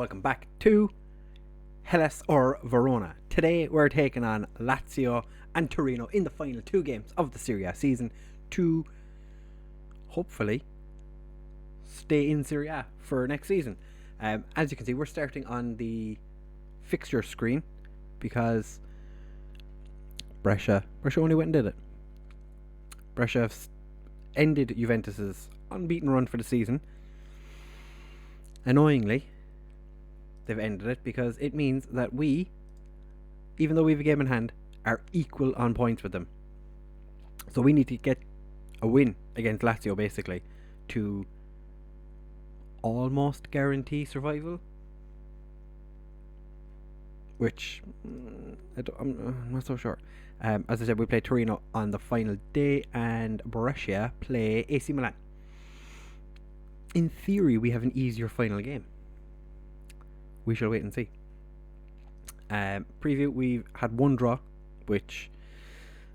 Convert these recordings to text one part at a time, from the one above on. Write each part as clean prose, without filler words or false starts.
welcome back to Hellas Verona. Today we're taking on Lazio and Torino in the final two games of the Serie A season to hopefully stay in Serie A for next season. As you can see, we're starting on the fixture screen because Brescia only went and did it. Brescia have ended Juventus's unbeaten run for the season. Annoyingly, they've ended it because it means that we, even though we have a game in hand, are equal on points with them. So we need to get a win against Lazio basically to almost guarantee survival, which I'm not so sure. As I said, we play Torino on the final day and Brescia play AC Milan. In theory, we have an easier final game. We shall wait and see. Preview, we've had one draw, which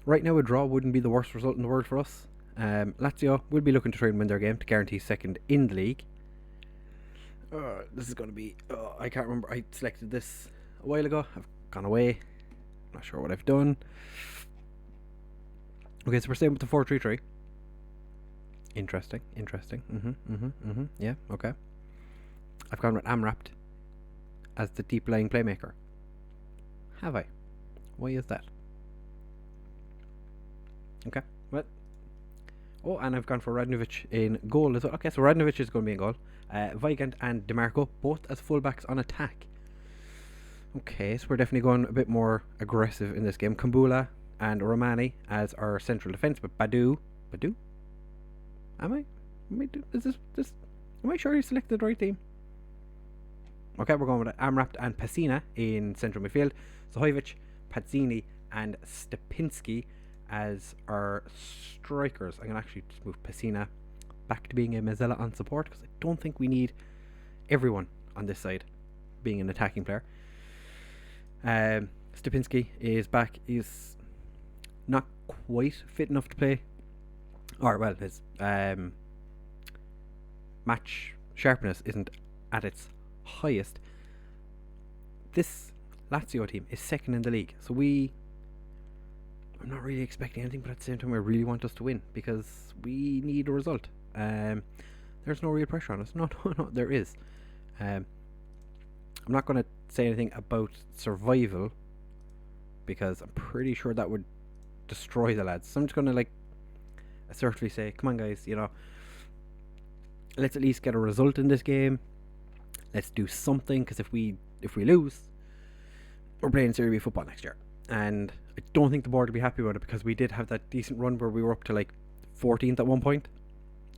right now a draw wouldn't be the worst result in the world for us. Lazio will be looking to try and win their game to guarantee second in the league. This is going to be... I can't remember. I selected this a while ago. I've gone away. Not sure what I've done. Okay, so we're staying with the 4-3-3. Interesting. Yeah, okay. I've gone with Amrapt as the deep lying playmaker. Have I? Why is that? Okay, well. Oh, and I've gone for Radnovic in goal as well. Okay, so Radnovic is going to be in goal. Weigand and DeMarco both as fullbacks on attack. Okay, so we're definitely going a bit more aggressive in this game. Kambula and Romani as our central defence, but Badu? Am I sure you selected the right team? Okay, we're going with Amrapt and Pacina in central midfield. Zahovic, Pazzini and Stepinski as our strikers. I'm going to actually just move Pacina back to being a Mazzella on support because I don't think we need everyone on this side being an attacking player. Stepinski is back. He's not quite fit enough to play. Or, well, his match sharpness isn't at its highest. This Lazio team is second in the league, so I'm not really expecting anything, but at the same time I really want us to win because we need a result. There's no real pressure on us. No, there is. I'm not going to say anything about survival because I'm pretty sure that would destroy the lads. So I'm just going to assertively say, come on guys, let's at least get a result in this game. Let's do something, because if we lose, we're playing Serie B football next year, and I don't think the board will be happy about it because we did have that decent run where we were up to 14th at one point,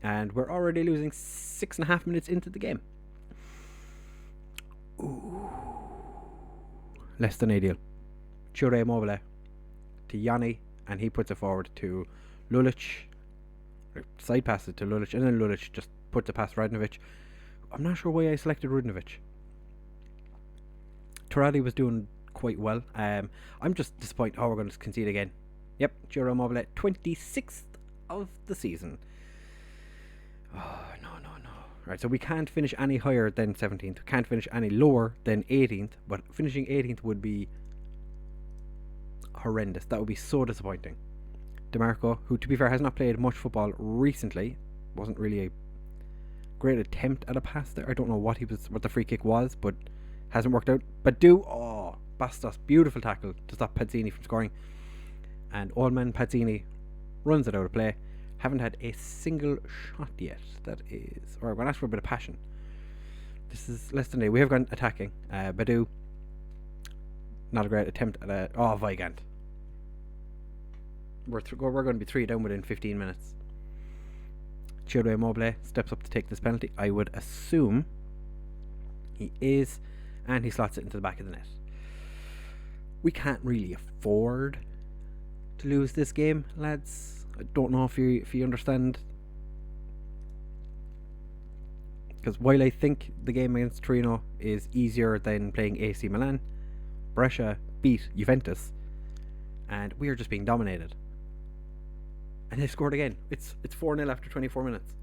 and we're already losing 6.5 minutes into the game. Ooh, less than ideal. Chure Immobile to Yanni, and he puts it forward to Lulic. Side passes to Lulic, and then Lulic just puts it past Radnovic. I'm not sure why I selected Radnovic. Turali was doing quite well. I'm just disappointed. Oh, we're going to concede again. Yep, Ciro Immobile, 26th of the season. Oh, no. Right, so we can't finish any higher than 17th. We can't finish any lower than 18th, but finishing 18th would be horrendous. That would be so disappointing. DeMarco, who to be fair has not played much football recently, wasn't really a great attempt at a pass there. I don't know what the free kick was, but hasn't worked out. Bastos, beautiful tackle to stop Pazzini from scoring, and old man Pazzini runs it out of play. Haven't had a single shot yet. That is, or I'm going to ask for a bit of passion. This is less than a. We have gone attacking. Badu, not a great attempt at a. Oh, Weigand. We're going to be 3 down within 15 minutes. Ciro Immobile steps up to take this penalty. I would assume he is, and he slots it into the back of the net. We can't really afford to lose this game, lads. I don't know if you understand. Because while I think the game against Torino is easier than playing AC Milan, Brescia beat Juventus, and we are just being dominated. And they scored again. It's 4-0 after 24 minutes.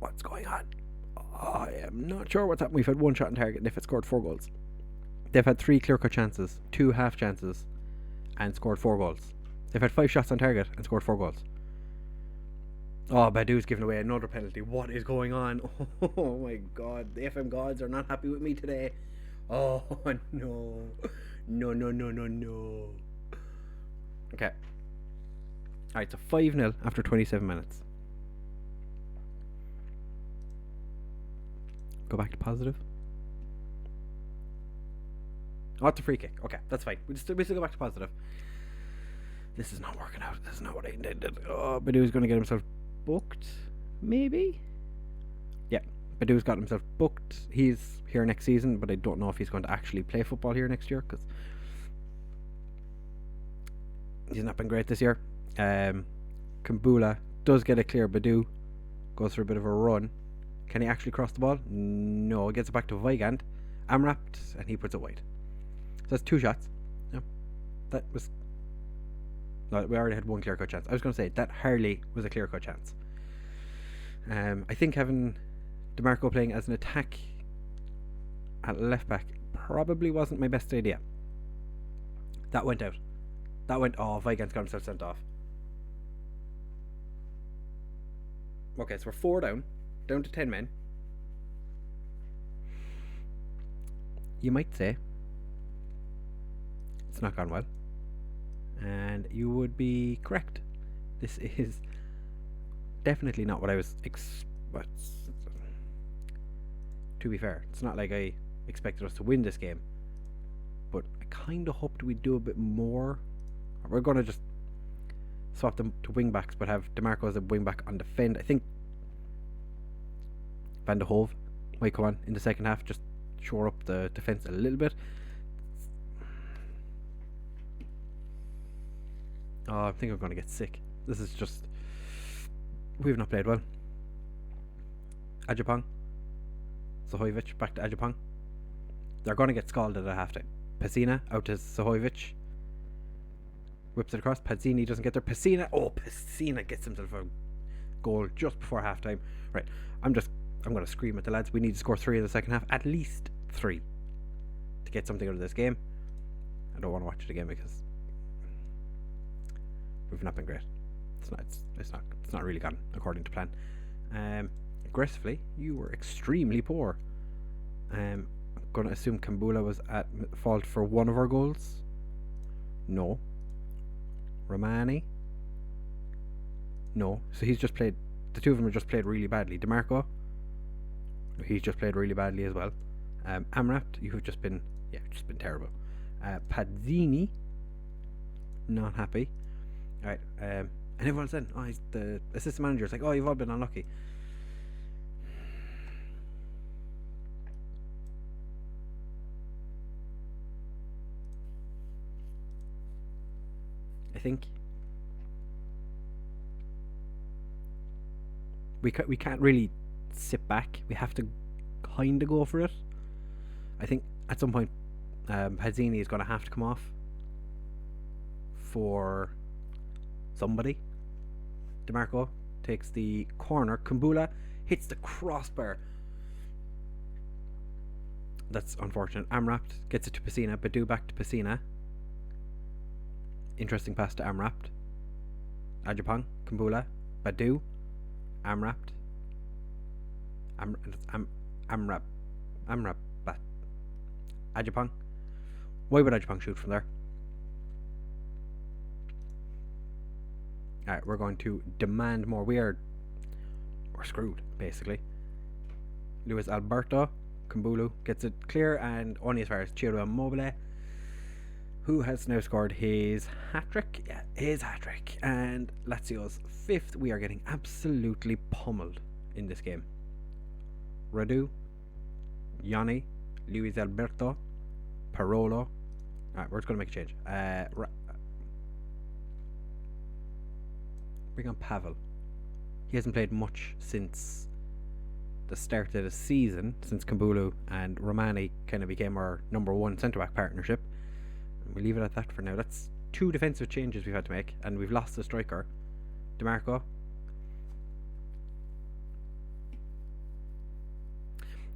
What's going on? I am not sure what's happened. We've had one shot on target and they've scored 4 goals. They've had 3 clear-cut chances, 2 half chances, and scored 4 goals. They've had 5 shots on target and scored 4 goals. Oh, Badou's giving away another penalty. What is going on? Oh my god. The FM gods are not happy with me today. Oh no. No. Okay. Alright, so 5-0 after 27 minutes. Go back to positive. Oh, it's a free kick. Okay, that's fine. We still go back to positive. This is not working out. This is not what I intended. Oh, Badou's going to get himself booked, maybe? Yeah, Badou's got himself booked. He's here next season, but I don't know if he's going to actually play football here next year, because he's not been great this year. Kambula does get a clear. Badou goes for a bit of a run. Can he actually cross the ball? No, he gets it back to Weigand. Amrapt, and he puts it wide. So that's 2 shots. No, that was... No, we already had 1 clear-cut chance. I was going to say, that hardly was a clear-cut chance. I think having DeMarco playing as an attack at left-back probably wasn't my best idea. That went out. Oh, Weigand's got himself sent off. Okay, so we're 4 down to 10 men. You might say it's not gone well, and you would be correct. This is definitely not what I was to be fair, it's not like I expected us to win this game, but I kind of hoped we'd do a bit more. We're going to just swap them to wing backs, but have DeMarco as a wing back on defend. I think Van de Hove might come on in the second half, just shore up the defence a little bit. Oh, I think I'm going to get sick. This is just... We've not played well. Ajapong. Sahovic back to Ajapong. They're going to get scalded at half-time. Pacina out to Sahovic. Whips it across. Pazzini doesn't get there. Pacina gets himself a goal just before half-time. Right, I'm going to scream at the lads. We need to score 3 in the second half. At least 3. To get something out of this game. I don't want to watch it again because we've not been great. It's not really gone according to plan. Aggressively, you were extremely poor. I'm going to assume Kambula was at fault for one of our goals. No. Romani. No. So he's just played. The 2 of them have just played really badly. DeMarco. He's just played really badly as well. Amrapt, you have just been terrible. Pazzini, not happy. Alright, and everyone said, oh, he's the assistant manager. It's like, oh, you've all been unlucky. I think we can't really sit back. We have to kind of go for it. I think at some point Pazzini is going to have to come off for somebody. DeMarco takes the corner. Kambula hits the crossbar. That's unfortunate. Amrapt gets it to Pacina. Badou back to Pacina. Interesting pass to Amrapt. Ajapong, Kambula, Badou, Amrapt. Amrapt. Ajapong. Why would Ajapong shoot from there? Alright, we're going to demand more. We're screwed, basically. Luis Alberto Kambulu gets it clear, and only as far as Ciro Immobile, who has now scored his hat-trick. Yeah, his hat-trick. And Lazio's 5th. We are getting absolutely pummeled in this game. Radu, Yanni, Luis Alberto, Parolo. Alright, we're just going to make a change. Bring on Pavel. He hasn't played much since the start of the season, since Kambulu and Romani kind of became our number 1 centre-back partnership. And we leave it at that for now. That's 2 defensive changes we've had to make, and we've lost the striker. DeMarco.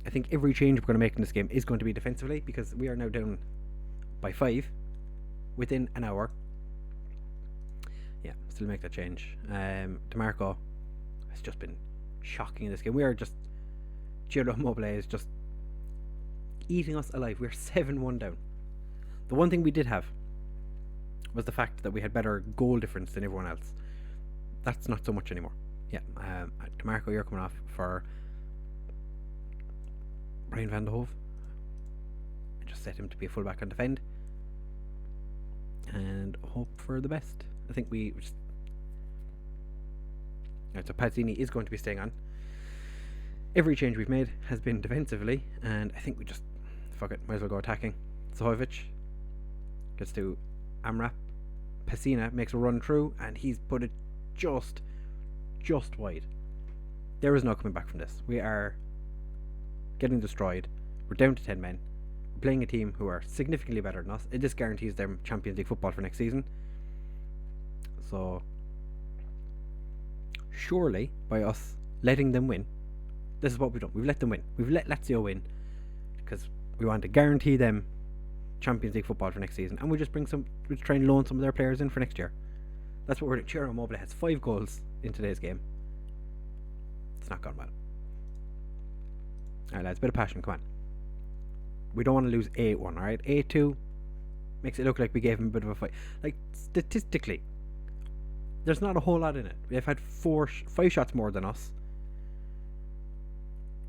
I think every change we're going to make in this game is going to be defensively, because we are now down by 5 within an hour. Yeah, still make that change. DeMarco has just been shocking in this game. We are just... Ciro Immobile is just eating us alive. We're 7-1 down. The one thing we did have was the fact that we had better goal difference than everyone else. That's not so much anymore. Yeah, DeMarco, you're coming off for Brian van de Hove. I just set him to be a fullback on defend and hope for the best. I think we just... Right, so Pazzini is going to be staying on. Every change we've made has been defensively, and I think we just... Fuck it, might as well go attacking. Zahovic gets to Amrap. Pessina makes a run through, and he's put it just wide. There is no coming back from this. We are getting destroyed. We're down to 10 men. We're playing a team who are significantly better than us. This guarantees them Champions League football for next season. So, surely, by us letting them win, this is what we've done. We've let them win. We've let Lazio win, because we want to guarantee them Champions League football for next season, and we'll try and loan some of their players in for next year. That's what we're doing. Ciro Immobile has 5 goals in today's game. It's not gone well. Alright, lads, a bit of passion, come on. We don't want to lose 8-1, alright? 8-2 makes it look like we gave him a bit of a fight. Like, statistically, there's not a whole lot in it. They've had 5 shots more than us.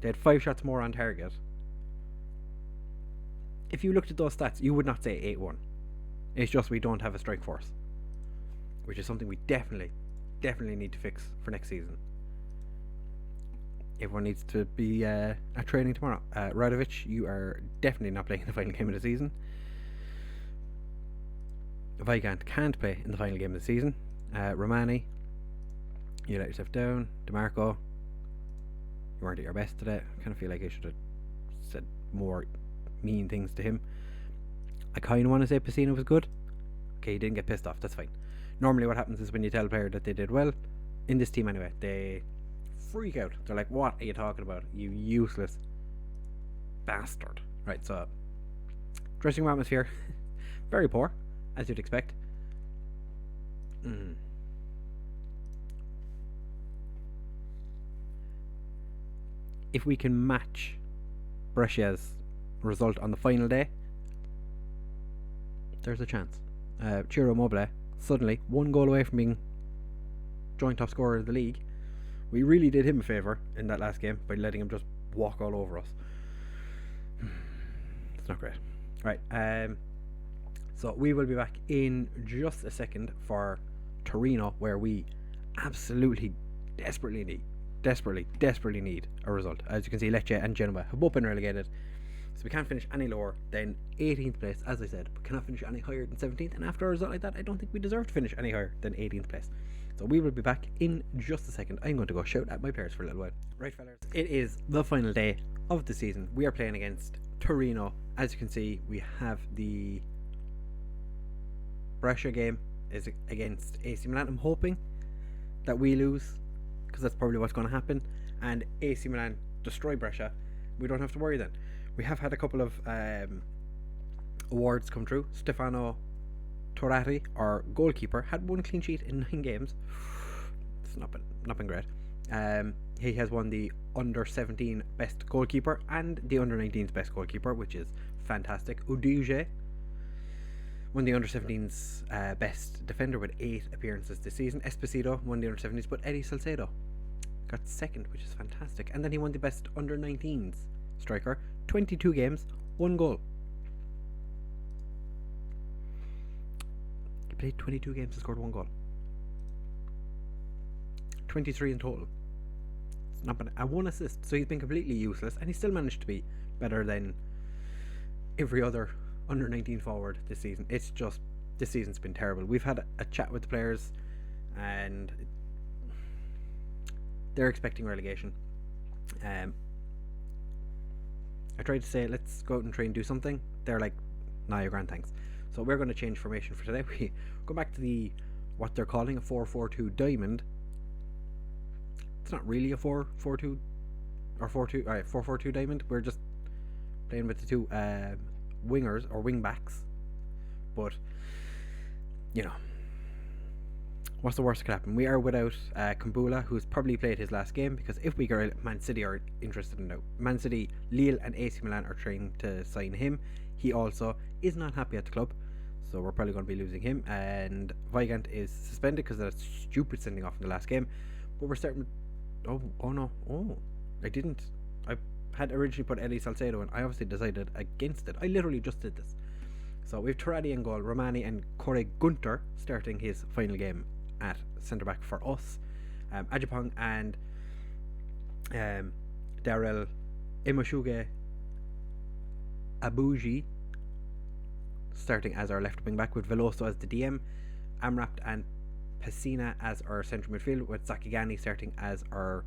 They had 5 shots more on target. If you looked at those stats, you would not say 8-1. It's just we don't have a strike force, which is something we definitely need to fix for next season. Everyone needs to be at training tomorrow. Radovic, you are definitely not playing in the final game of the season. Weigand can't play in the final game of the season. Romani, you let yourself down. DeMarco, you weren't at your best today. I kind of feel like I should have said more mean things to him. I kind of want to say Pessina was good. Okay, he didn't get pissed off, that's fine. Normally what happens is when you tell a player that they did well, in this team anyway, they freak out. They're like, what are you talking about, you useless bastard. Right, so dressing room atmosphere very poor, as you'd expect. If we can match Brescia's result on the final day, there's a chance. Ciro Immobile, suddenly 1 goal away from being joint top scorer of the league. We really did him a favour in that last game by letting him just walk all over us. It's not great. Right, so we will be back in just a second for Torino, where we absolutely desperately need a result. As you can see, Lecce and Genoa have both been relegated, so we can't finish any lower than 18th place, as I said, but cannot finish any higher than 17th, and after a result like that, I don't think we deserve to finish any higher than 18th place. So we will be back in just a second. I'm going to go shout at my players for a little while. Right, fellas, it is the final day of the season. We are playing against Torino. As you can see, we have the Brescia game is against AC Milan. I'm hoping that we lose, because that's probably what's going to happen, and AC Milan destroy Brescia. We don't have to worry then. We have had a couple of awards come through. Stefano Torati, our goalkeeper, had 1 clean sheet in 9 games. It's not been great. He has won the under 17 best goalkeeper and the under 19's best goalkeeper, which is fantastic. Udige won the under 17's best defender with 8 appearances this season. Esposito won the under 17's, but Eddie Salcedo got 2nd, which is fantastic. And then he won the best under 19's striker, 22 games, 1 goal. He played 22 games and scored 1 goal. 23 in total. It's not bad. And 1 assist, so he's been completely useless, and he still managed to be better than every other under 19 forward this season. It's just, this season's been terrible. We've had a chat with the players, and they're expecting relegation. I tried to say, let's go out and try and do something. They're like, nah, you're grand, thanks. So we're going to change formation for today. We go back to the, what they're calling a 4-4-2 diamond. It's not really a 4-4-2 or 4-2, 4-4-2 diamond. We're just playing with the two wingers or wing backs. But you know, what's the worst that could happen? We are without Kumbula, who's probably played his last game, because if we go, Man City are interested in now. Man City, Lille, and AC Milan are trying to sign him. He also is not happy at the club, so we're probably going to be losing him. And Weigand is suspended because of that stupid sending off in the last game. But we're starting with. Oh no. Oh, I didn't. I had originally put Eddie Salcedo in. I obviously decided against it. I literally just did this. So we have Turati in goal, Romani and Corey Gunter starting his final game at centre back for us. Ajapong and Darrell Imoshuge Abuji starting as our left wing back, with Veloso as the DM, Amrapt and Pessina as our central midfield, with Zakigani starting as our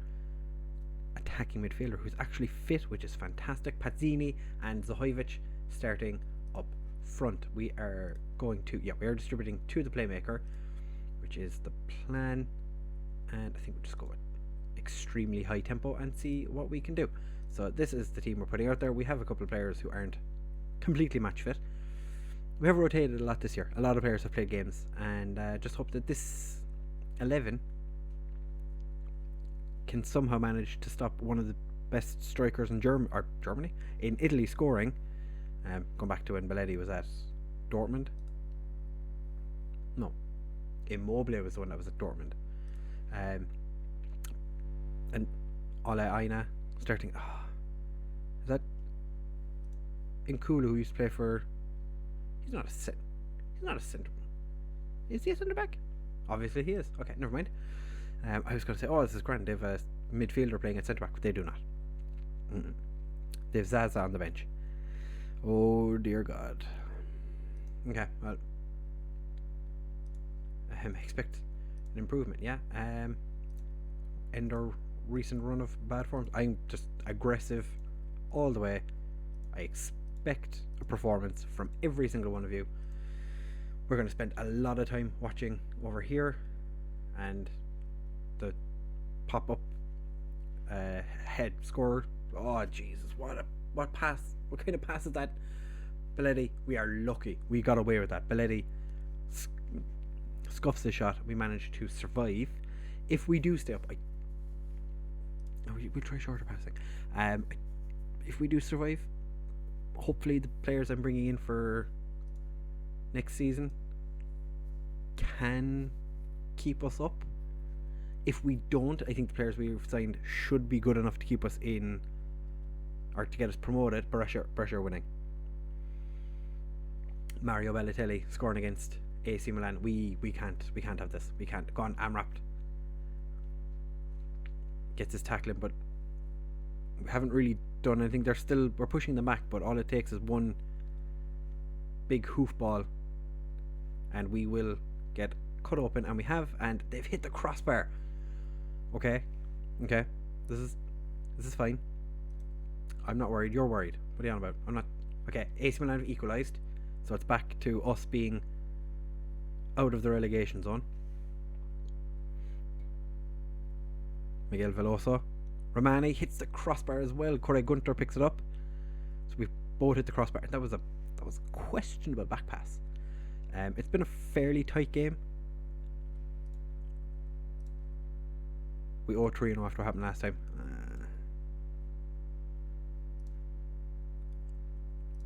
attacking midfielder, who's actually fit, which is fantastic. Pazzini and Zahovic starting up front. We are distributing to the playmaker, which is the plan, and I think we'll just go with extremely high tempo and see what we can do. So this is the team we're putting out there. We have a couple of players who aren't completely match fit. We have rotated a lot this year. A lot of players have played games, and just hope that this 11 can somehow manage to stop one of the best strikers in Germany, in Italy, scoring. Going back to when Belletti was at Dortmund. No, Immobile was the one that was at Dortmund. And Ole Aina starting. Is that Nkulu, who used to play for? He's not a centre. Is he a centre back? Obviously he is. Okay, never mind. I was going to say, this is grand. They have a midfielder playing at centre back, but they do not. They have Zaza on the bench. Oh dear God. Okay, well, I expect an improvement. Yeah. End our recent run of bad forms. I'm just aggressive all the way. I expect a performance from every single one of you. We're going to spend a lot of time watching over here, and the pop-up head scorer. Oh Jesus! What pass? What kind of pass is that? Belletti, we are lucky. We got away with that. Belletti scuffs the shot. We managed to survive. If we do stay up, we'll try shorter passing. If we do survive, hopefully the players I'm bringing in for next season can keep us up. If we don't, I think the players we've signed should be good enough to keep us in, or to get us promoted. Brescia winning. Mario Balotelli scoring against AC Milan. We can't have this. We can't. Go on, Amrapt gets his tackling, but we haven't really done anything. We're pushing them back, but all it takes is one big hoofball and we will get cut open, and we have, and they've hit the crossbar. Okay. This is fine. I'm not worried. You're worried. What are you on about? I'm not. Okay, AC Milan have equalised, so it's back to us being out of the relegation zone. Miguel Veloso. Romani hits the crossbar as well. Corey Gunter picks it up. So we've both hit the crossbar. That was a questionable back pass. It's been a fairly tight game. We owe 3-0 after what happened last time.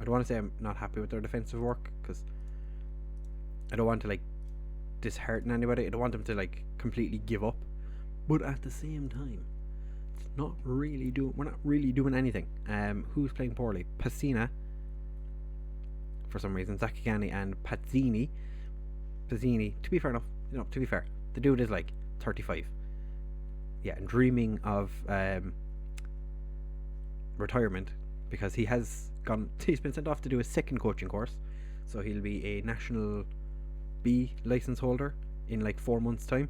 I don't want to say I'm not happy with their defensive work, because I don't want to dishearten anybody. I don't want them to completely give up. But at the same time, we're not really doing anything. Who's playing poorly? Pessina, for some reason. Zakigani and Pazzini. To be fair enough, to be fair, the dude is 35. Yeah, and dreaming of retirement, because he's been sent off to do a second coaching course, so he'll be a National B license holder in 4 months' time.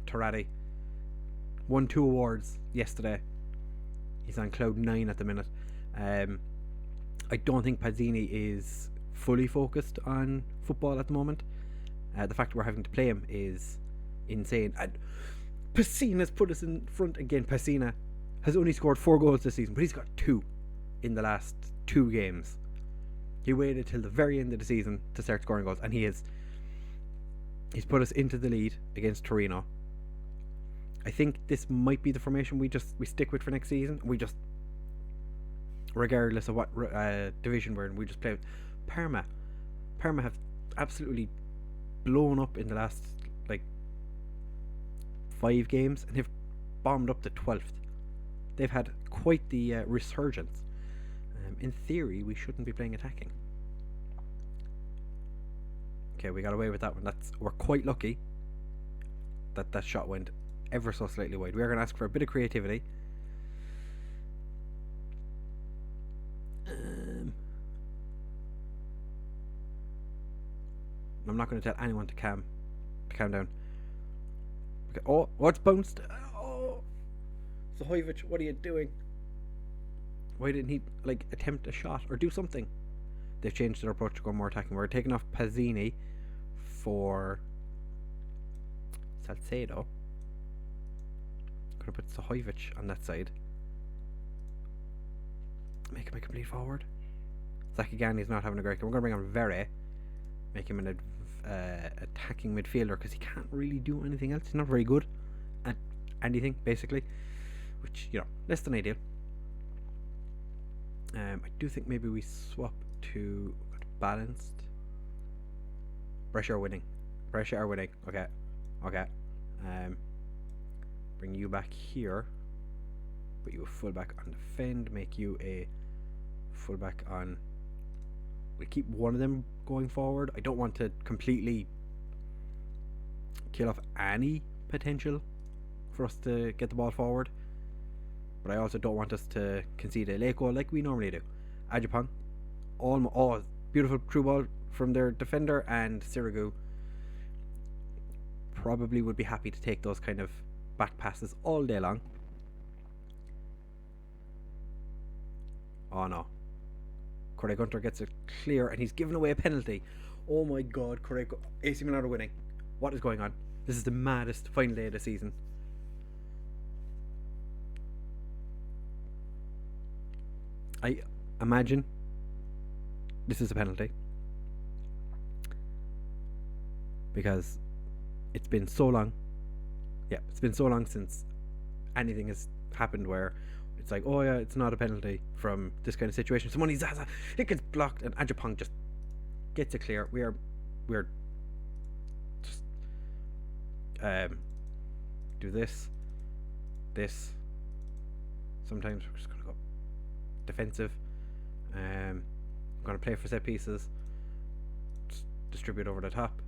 Turati won 2 awards yesterday. He's on cloud 9 at the minute. I don't think Pazzini is fully focused on football at the moment. The fact that we're having to play him is insane. Pessina's put us in front again. Pessina has only scored 4 goals this season, but he's got 2 in the last 2 games. He waited till the very end of the season to start scoring goals, and he's put us into the lead against Torino. I think this might be the formation we stick with for next season. We just, regardless of what division we're in, we just play with Parma. Parma have absolutely blown up in the last 5 games, and they've bombed up to 12th. They've had quite the resurgence. In theory, we shouldn't be playing attacking. Okay, we got away with that one. We're quite lucky that shot went ever so slightly wide. We are going to ask for a bit of creativity. I'm not going to tell anyone to calm down. Okay. Oh, what's bounced? Oh, Zahovic, what are you doing? Why didn't he attempt a shot or do something? They've changed their approach to go more attacking. We're taking off Pazzini for Salcedo. Gonna put Zahovic on that side. Make him a complete forward. Zakigani's not having a great game. We're gonna bring on Vere. Make him an attacking midfielder, because he can't really do anything else. He's not very good at anything, basically, which, less than ideal. I do think maybe we swap to balanced. Brescia are winning. Okay. Bring you back here. Put you a fullback on defend. Make you a fullback on. We keep one of them going forward. I don't want to completely kill off any potential for us to get the ball forward, but I also don't want us to concede a late goal like we normally do. Ajapong, beautiful through ball from their defender, and Sirigu probably would be happy to take those kind of back passes all day long. Oh no. Corey Gunter gets it clear, and he's given away a penalty. Oh my god, AC Milan are winning. What is going on? This is the maddest final day of the season. I imagine this is a penalty, because it's been so long. Yeah, it's been so long since anything has happened where it's like, oh yeah, it's not a penalty from this kind of situation. Someone Zaza, it gets blocked, and Ajapong just gets it clear. We're just do this. Sometimes we're just gonna go defensive. I'm gonna play for set pieces. Just distribute over the top.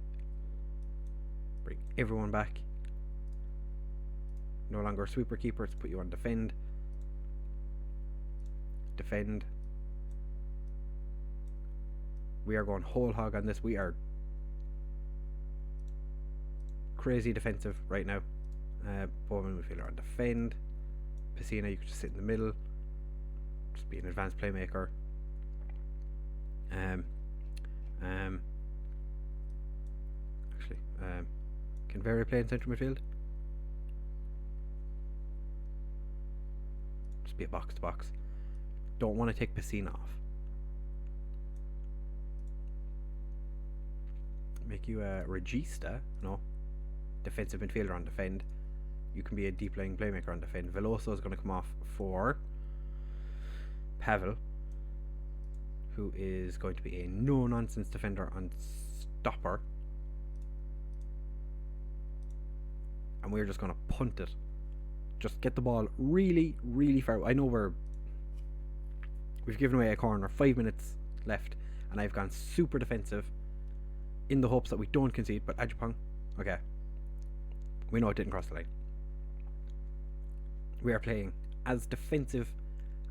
Bring everyone back. No longer a sweeper keeper. Let's put you on defend. We are going whole hog on this. We are crazy defensive right now. Bowman midfielder on defend. Pessina, you can just sit in the middle. Just be an advanced playmaker. Can Vere play in central midfield? Just be a box to box. Don't want to take Pessina off. Make you a regista. No. Defensive midfielder on defend. You can be a deep lying playmaker on defend. Veloso is going to come off for Pavel, who is going to be a no nonsense defender on stopper. And we're just going to punt it. Just get the ball really, really far. I know we've given away a corner, 5 minutes left, and I've gone super defensive in the hopes that we don't concede. But Ajapong, okay, we know it didn't cross the line. We are playing as defensive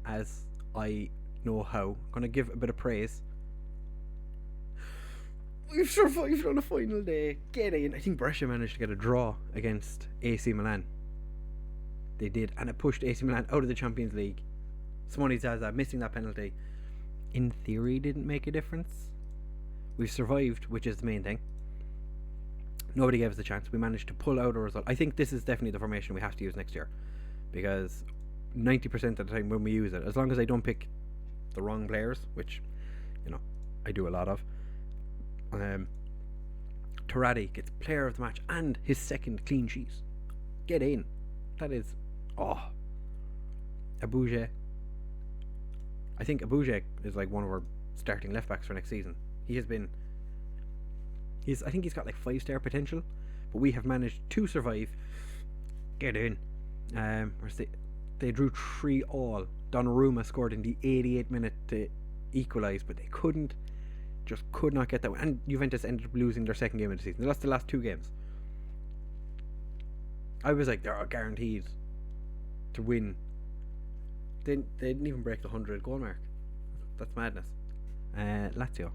as I know how. I'm going to give a bit of praise. We've survived on a final day. Get in. I think Brescia managed to get a draw against AC Milan. They did, and it pushed AC Milan out of the Champions League. Simone Zaza missing that penalty, in theory, didn't make a difference. We've survived, which is the main thing. Nobody gave us a chance. We managed to pull out a result. I think this is definitely the formation we have to use next year, because 90% of the time when we use it, as long as I don't pick the wrong players, which, you know, I do a lot of, Torati gets player of the match and his second clean sheet. Get in. That is, Abuja. I think Abuja is like one of our starting left backs for next season. He has been. I think he's got like 5-star potential, but we have managed to survive. Get in. They drew 3-3. Donnarumma scored in the 88th minute to equalise, but they just could not get that one. And Juventus ended up losing their second game of the season. They lost the last 2 games. I was like, they're guaranteed to win. They didn't even break the 100 goal mark. That's madness. Lazio.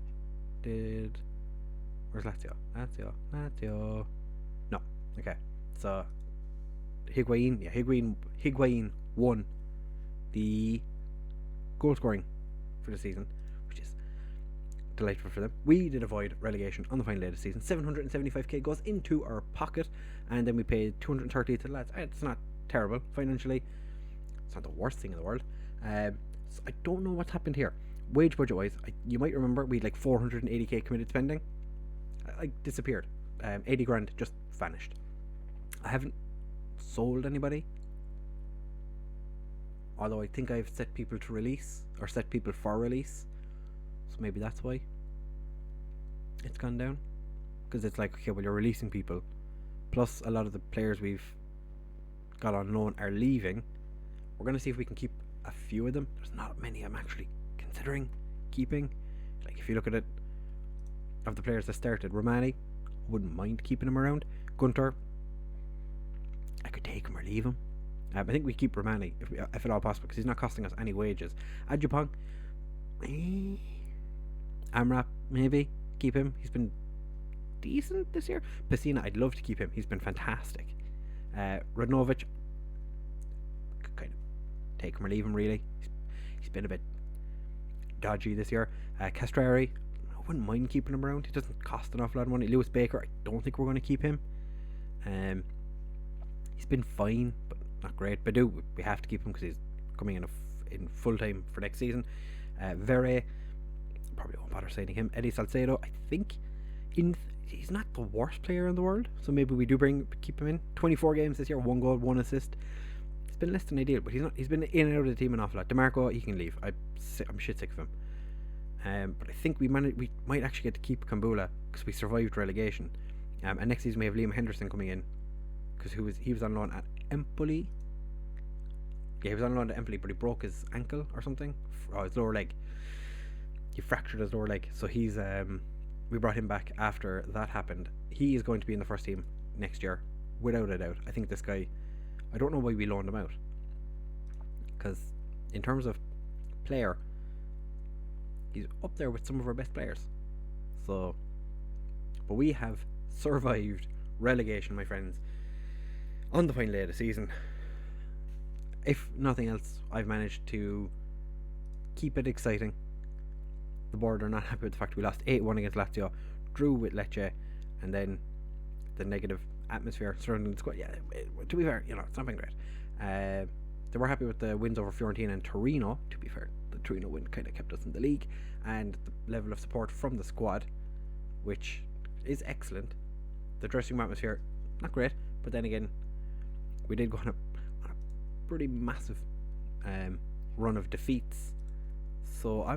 Where's Lazio? Lazio. No. Okay. So Higuain won the goal scoring for the season, which is delightful for them. We did avoid relegation on the final day of the season. 775k goes into our pocket, and then we paid 230 to the lads. It's not terrible financially. It's not the worst thing in the world. So I don't know what's happened here. Wage budget wise, you might remember we had like 480k committed spending. I disappeared. 80 grand just vanished. I haven't sold anybody, although I think I've set people to release, or set people for release, so maybe that's why it's gone down. Because it's like, okay, well, you're releasing people, plus a lot of the players we've got on loan are leaving. We're going to see if we can keep a few of them. There's not many I'm actually considering keeping. Like, if you look at it, of the players that started, Romani, wouldn't mind keeping him around. Gunter, I could take him or leave him. I think we keep Romani if at all possible, because he's not costing us any wages. Adjupong, Amrap, maybe keep him. He's been decent this year. Pessina, I'd love to keep him. He's been fantastic. Radnovic, kind of take him or leave him, really. He's been a bit dodgy this year. Castrari, I wouldn't mind keeping him around. He doesn't cost an awful lot of money. Lewis Baker, I don't think we're going to keep him. He's been fine, but not great. Badu, we have to keep him because he's coming in full time for next season. Vere, probably won't bother signing him. Eddie Salcedo, I think he's not the worst player in the world, so maybe we do keep him in. 24 games this year, 1 goal, 1 assist. It's been less than ideal, but he's been in and out of the team an awful lot. DeMarco, he can leave. I'm shit sick of him. But I think we might actually get to keep Kambula because we survived relegation. And next season we have Liam Henderson coming in, because he was on loan at Empoli. Yeah, he was on loan at Empoli, but he broke his ankle or something. His lower leg. He fractured his lower leg, so he's we brought him back after that happened. He is going to be in the first team next year, without a doubt. I think this guy, I don't know why we loaned him out, because in terms of player, he's up there with some of our best players. So, but we have survived relegation, my friends, on the final day of the season. If nothing else, I've managed to keep it exciting. The board are not happy with the fact we lost 8-1 against Lazio, drew with Lecce, and then the negative atmosphere surrounding the squad. Yeah, to be fair, it's not been great. They were happy with the wins over Fiorentina and Torino. To be fair, the Torino win kind of kept us in the league, and the level of support from the squad, which is excellent. The dressing room atmosphere, not great, but then again, we did go on a pretty massive run of defeats. So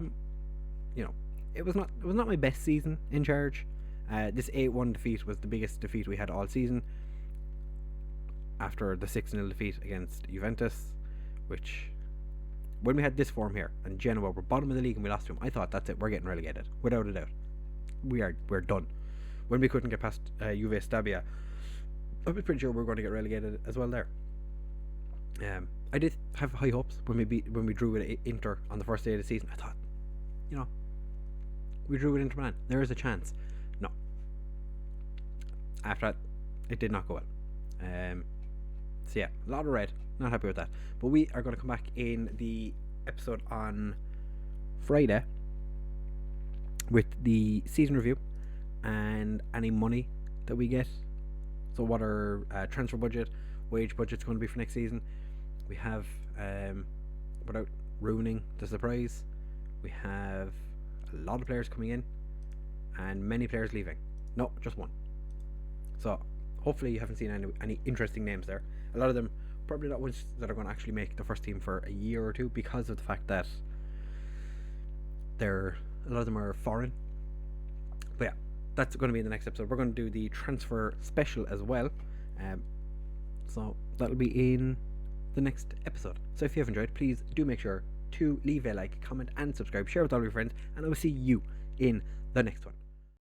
it was not my best season in charge. This 8-1 defeat was the biggest defeat we had all season, after the 6-0 defeat against Juventus, which, when we had this form here and Genoa were bottom of the league and we lost to them, I thought, that's it, we're getting relegated without a doubt. We're done. When we couldn't get past Juve Stabia, I was pretty sure we were going to get relegated as well there. I did have high hopes when we drew with Inter on the first day of the season. I thought, we drew with Inter Milan, there is a chance. No. After that, it did not go well. So yeah, a lot of red. Not happy with that. But we are going to come back in the episode on Friday with the season review and any money that we get So what our transfer budget, wage budget's going to be for next season. We have, without ruining the surprise, we have a lot of players coming in and many players leaving. No, just one. So hopefully you haven't seen any interesting names there. A lot of them probably not ones that are going to actually make the first team for a year or two, because of the fact that a lot of them are foreign. But yeah, that's going to be in the next episode. We're going to do the transfer special as well. So that'll be in the next episode. So if you have enjoyed, please do make sure to leave a like, comment and subscribe, share with all your friends, and I will see you in the next one.